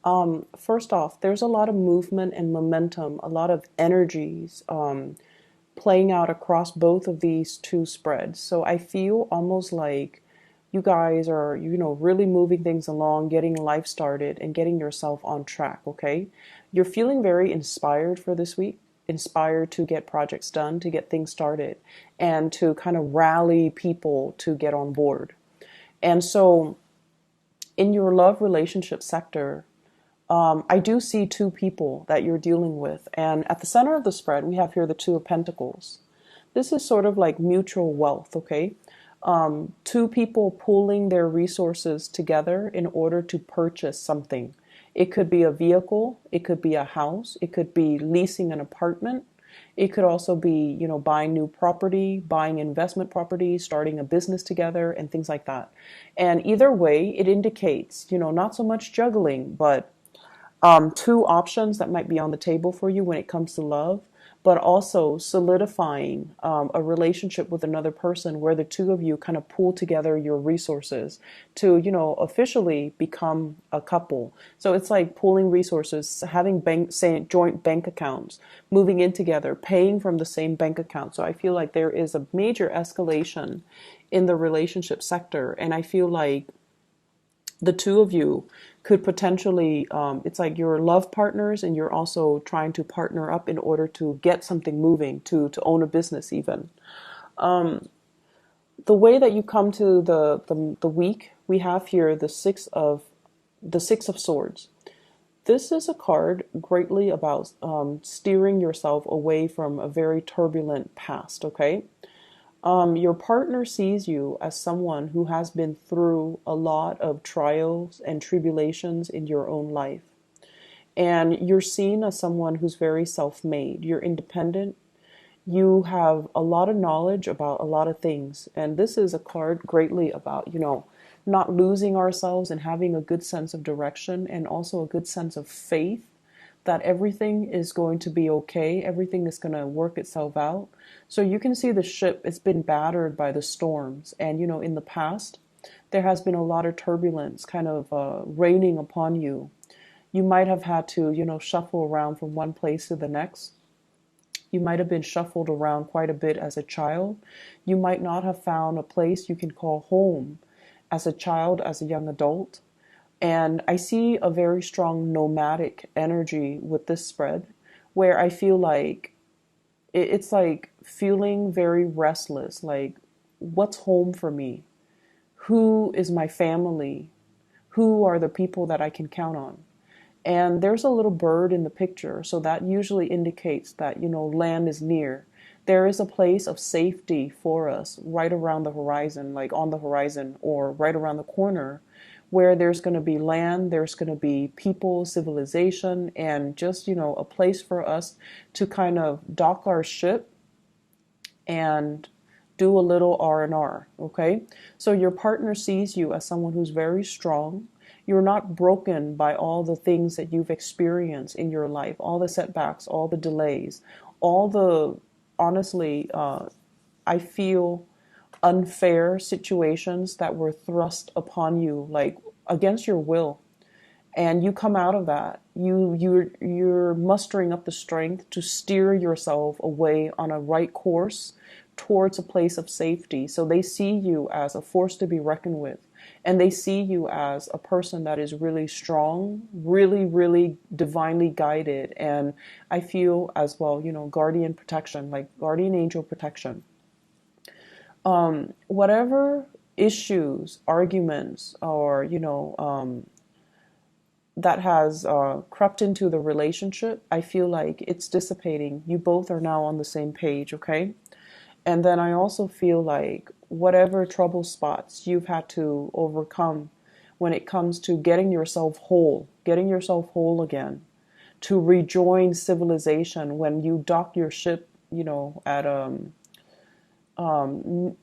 First off, there's a lot of movement and momentum, a lot of energies playing out across both of these two spreads. So I feel almost like you guys are, really moving things along, getting life started and getting yourself on track, okay? You're feeling very inspired for this week, inspired to get projects done, to get things started, and to kind of rally people to get on board. And so in your love relationship sector, I do see two people that you're dealing with. And at the center of the spread, we have here the Two of Pentacles. This is sort of like mutual wealth, okay? Two people pooling their resources together in order to purchase something. It could be a vehicle, it could be a house, it could be leasing an apartment. It could also be, buying new property, buying investment property, starting a business together, and things like that. And either way, it indicates, not so much juggling, but two options that might be on the table for you when it comes to love, but also solidifying a relationship with another person where the two of you kind of pool together your resources to, officially become a couple. So it's like pooling resources, having joint bank accounts, moving in together, paying from the same bank account. So I feel like there is a major escalation in the relationship sector, and I feel like the two of you could potentially, it's like you're love partners and you're also trying to partner up in order to get something moving, to own a business even. The way that you come to the week, we have here the Six of Swords. This is a card greatly about steering yourself away from a very turbulent past, okay? Your partner sees you as someone who has been through a lot of trials and tribulations in your own life. And you're seen as someone who's very self-made. You're independent. You have a lot of knowledge about a lot of things. And this is a card greatly about, not losing ourselves and having a good sense of direction and also a good sense of faith that everything is going to be okay, everything is going to work itself out. So you can see the ship, it's been battered by the storms. And, in the past, there has been a lot of turbulence kind of raining upon you. You might have had to, shuffle around from one place to the next. You might have been shuffled around quite a bit as a child. You might not have found a place you can call home as a child, as a young adult. And I see a very strong nomadic energy with this spread where I feel like it's like feeling very restless. Like, what's home for me? Who is my family? Who are the people that I can count on? And there's a little bird in the picture. So that usually indicates that, land is near. There is a place of safety for us right around the horizon, like on the horizon or right around the corner, where there's going to be land, there's going to be people, civilization, and just, a place for us to kind of dock our ship and do a little R&R, okay? So your partner sees you as someone who's very strong. You're not broken by all the things that you've experienced in your life, all the setbacks, all the delays, all the, honestly, I feel unfair situations that were thrust upon you, like against your will, and you come out of that. You're mustering up the strength to steer yourself away on a right course towards a place of safety. So they see you as a force to be reckoned with, and they see you as a person that is really strong, really, really divinely guided. And I feel as well, guardian protection, like guardian angel protection. Whatever issues, arguments, or, that has crept into the relationship, I feel like it's dissipating. You both are now on the same page, okay? And then I also feel like whatever trouble spots you've had to overcome when it comes to getting yourself whole again, to rejoin civilization when you dock your ship, at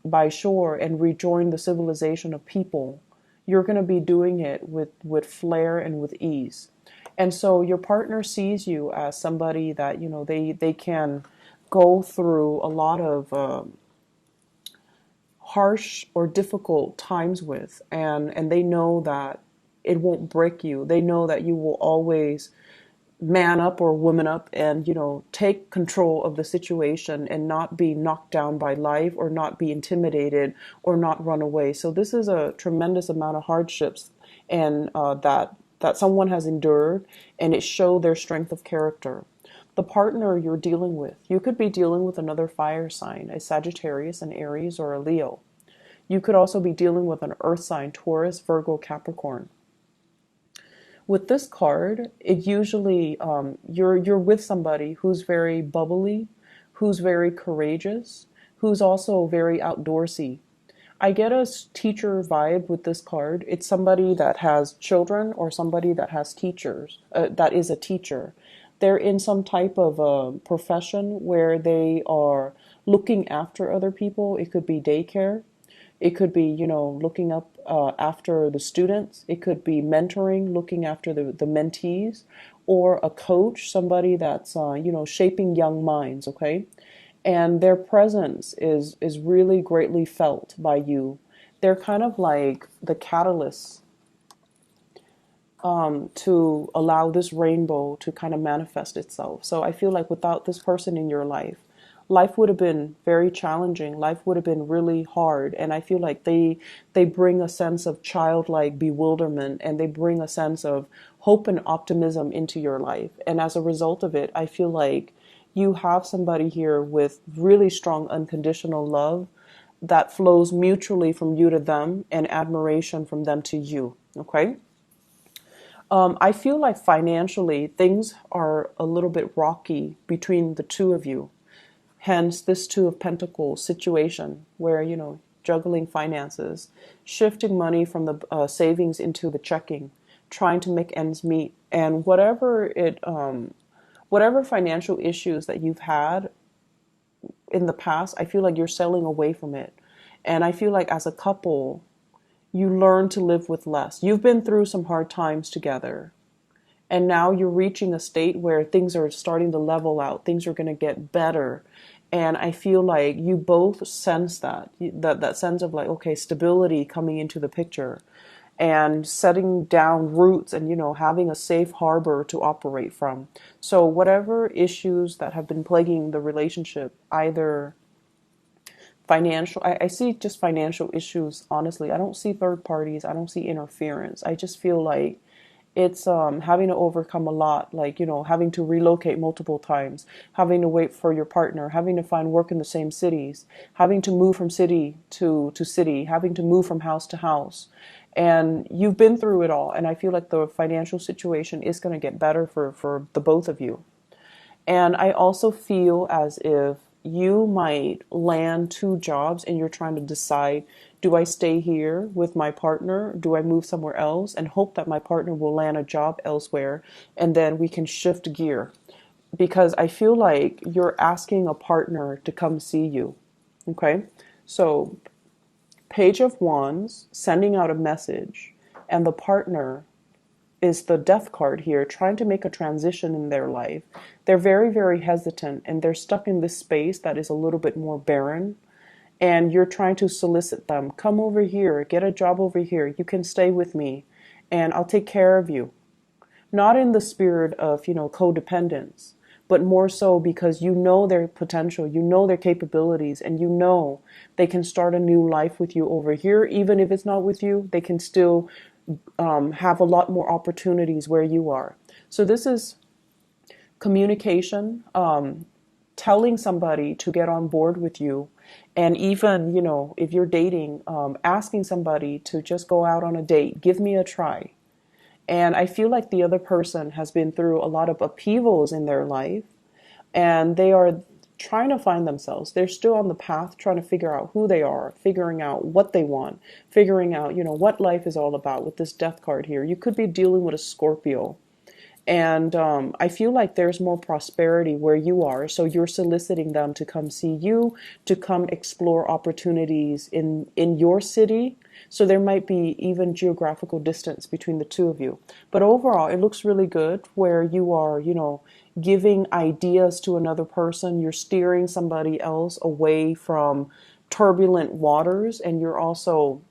by shore and rejoin the civilization of people, you're going to be doing it with flair and with ease. And so your partner sees you as somebody that, they can go through a lot of harsh or difficult times with, and they know that it won't break you. They know that you will always man up or woman up and, take control of the situation and not be knocked down by life or not be intimidated or not run away. So this is a tremendous amount of hardships and that someone has endured, and it showed their strength of character. The partner you're dealing with, you could be dealing with another fire sign, a Sagittarius, an Aries, or a Leo. You could also be dealing with an earth sign, Taurus, Virgo, Capricorn. With this card, it usually you're with somebody who's very bubbly, who's very courageous, who's also very outdoorsy. I get a teacher vibe with this card. It's somebody that has children or somebody that has teachers, that is a teacher. They're in some type of profession where they are looking after other people. It could be daycare. It could be, looking up after the students. It could be mentoring, looking after the mentees, or a coach, somebody that's, shaping young minds, okay? And their presence is really greatly felt by you. They're kind of like the catalyst to allow this rainbow to kind of manifest itself. So I feel like without this person in your life, life would have been very challenging. Life would have been really hard. And I feel like they bring a sense of childlike bewilderment, and they bring a sense of hope and optimism into your life. And as a result of it, I feel like you have somebody here with really strong unconditional love that flows mutually from you to them and admiration from them to you. Okay? I feel like financially things are a little bit rocky between the two of you. Hence this Two of Pentacles situation where, juggling finances, shifting money from the savings into the checking, trying to make ends meet. And whatever financial issues that you've had in the past, I feel like you're sailing away from it. And I feel like as a couple, you learn to live with less. You've been through some hard times together. And now you're reaching a state where things are starting to level out. Things are going to get better. And I feel like you both sense that sense of like, okay, stability coming into the picture and setting down roots and, having a safe harbor to operate from. So whatever issues that have been plaguing the relationship, either financial, I see just financial issues, honestly. I don't see third parties. I don't see interference. I just feel like it's having to overcome a lot, like, having to relocate multiple times, having to wait for your partner, having to find work in the same cities, having to move from city to city, having to move from house to house. And you've been through it all. And I feel like the financial situation is going to get better for the both of you. And I also feel as if you might land two jobs and you're trying to decide, do I stay here with my partner? Do I move somewhere else and hope that my partner will land a job elsewhere and then we can shift gear? Because I feel like you're asking a partner to come see you. Okay? So, Page of Wands, sending out a message, and the partner is the Death card here, trying to make a transition in their life. They're very, very hesitant, and they're stuck in this space that is a little bit more barren. And you're trying to solicit them. Come over here, get a job over here. You can stay with me, and I'll take care of you. Not in the spirit of, codependence, but more so because you know their potential, you know their capabilities, and you know they can start a new life with you over here. Even if it's not with you, they can still have a lot more opportunities where you are. So this is communication, telling somebody to get on board with you. And even, if you're dating, asking somebody to just go out on a date, give me a try. And I feel like the other person has been through a lot of upheavals in their life, and they are trying to find themselves. They're still on the path trying to figure out who they are, figuring out what they want, figuring out, what life is all about with this Death card here. You could be dealing with a Scorpio. And I feel like there's more prosperity where you are. So you're soliciting them to come see you, to come explore opportunities in your city. So there might be even geographical distance between the two of you. But overall, it looks really good where you are, giving ideas to another person. You're steering somebody else away from turbulent waters. And you're also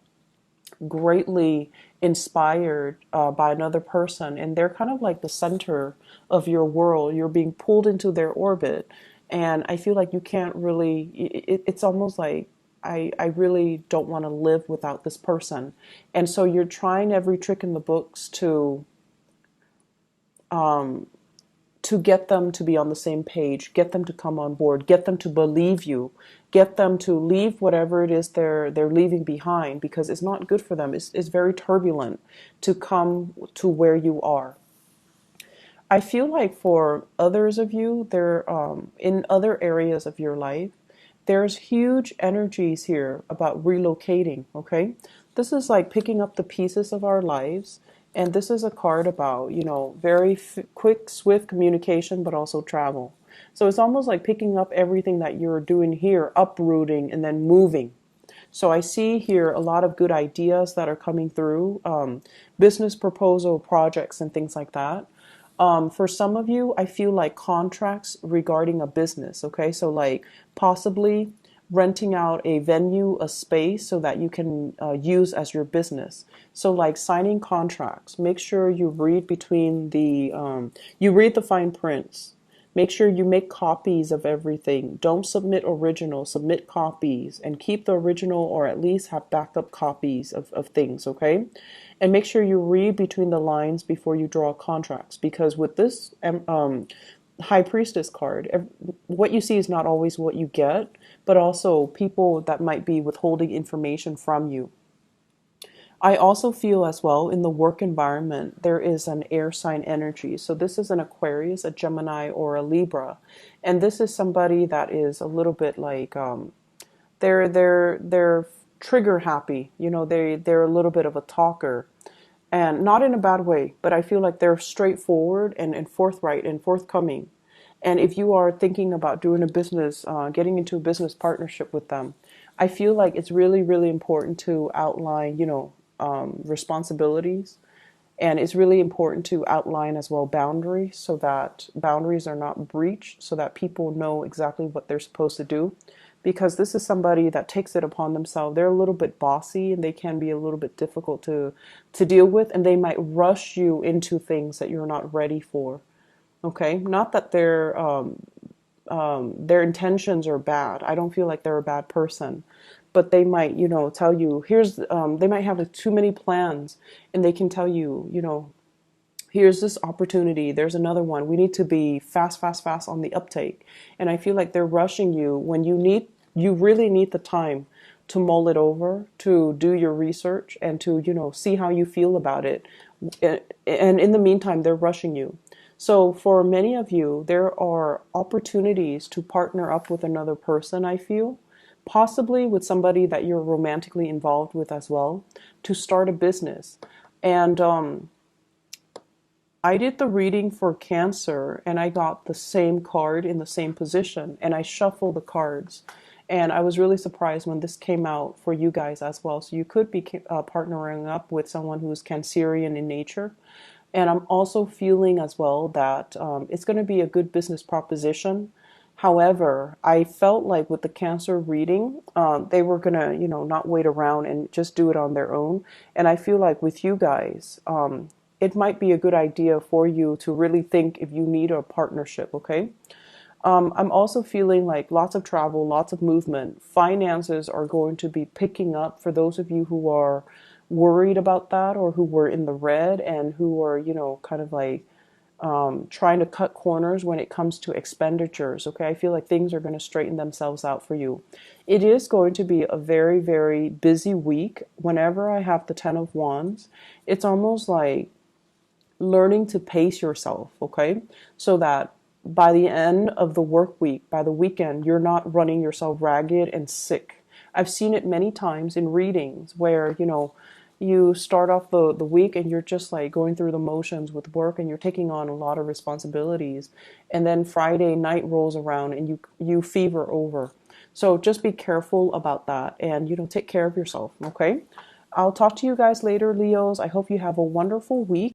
greatly inspired by another person, and they're kind of like the center of your world. You're being pulled into their orbit, and I feel like you can't really. It's almost like I really don't want to live without this person, and so you're trying every trick in the books to get them to be on the same page, get them to come on board, get them to believe you, get them to leave whatever it is they're leaving behind, because it's not good for them. It's very turbulent to come to where you are. I feel like for others of you, there in other areas of your life, there's huge energies here about relocating. Okay, this is like picking up the pieces of our lives, and this is a card about very quick, swift communication, but also travel. So it's almost like picking up everything that you're doing here, uprooting, and then moving. So I see here a lot of good ideas that are coming through, business proposal projects and things like that. For some of you, I feel like contracts regarding a business, okay? So like possibly renting out a venue, a space so that you can use as your business. So like signing contracts, make sure you read between you read the fine prints. Make sure you make copies of everything. Don't submit original, submit copies, and keep the original, or at least have backup copies of things, okay? And make sure you read between the lines before you draw contracts, because with this High Priestess card, what you see is not always what you get, but also people that might be withholding information from you. I also feel as well in the work environment, there is an air sign energy. So this is an Aquarius, a Gemini, or a Libra. And this is somebody that is a little bit like, they're trigger happy. They're a little bit of a talker, and not in a bad way, but I feel like they're straightforward and forthright and forthcoming. And if you are thinking about doing a business, getting into a business partnership with them, I feel like it's really, really important to outline, responsibilities. And it's really important to outline as well boundaries, so that boundaries are not breached, so that people know exactly what they're supposed to do. Because this is somebody that takes it upon themselves. They're a little bit bossy, and they can be a little bit difficult to deal with, and they might rush you into things that you're not ready for. Okay, not that their intentions are bad. I don't feel like they're a bad person, but they might, tell you, they might have like too many plans, and they can tell you, here's this opportunity, there's another one. We need to be fast, fast, fast on the uptake. And I feel like they're rushing you when you really need the time to mull it over, to do your research, and to, see how you feel about it. And in the meantime, they're rushing you. So for many of you, there are opportunities to partner up with another person, I feel, possibly with somebody that you're romantically involved with as well, to start a business. And I did the reading for Cancer, and I got the same card in the same position, and I shuffled the cards. And I was really surprised when this came out for you guys as well. So you could be partnering up with someone who's Cancerian in nature. And I'm also feeling as well that it's going to be a good business proposition. However, I felt like with the Cancer reading, they were going to, not wait around and just do it on their own. And I feel like with you guys, it might be a good idea for you to really think if you need a partnership, okay? I'm also feeling like lots of travel, lots of movement. Finances are going to be picking up for those of you who are worried about that, or who were in the red, and who are, kind of like trying to cut corners when it comes to expenditures. Okay, I feel like things are going to straighten themselves out for you. It is going to be a very, very busy week. Whenever I have the Ten of Wands, it's almost like learning to pace yourself, okay? So that by the end of the work week, by the weekend, you're not running yourself ragged and sick. I've seen it many times in readings where, you start off the week and you're just like going through the motions with work, and you're taking on a lot of responsibilities. And then Friday night rolls around and you fever over. So just be careful about that, and, take care of yourself, okay? I'll talk to you guys later, Leos. I hope you have a wonderful week.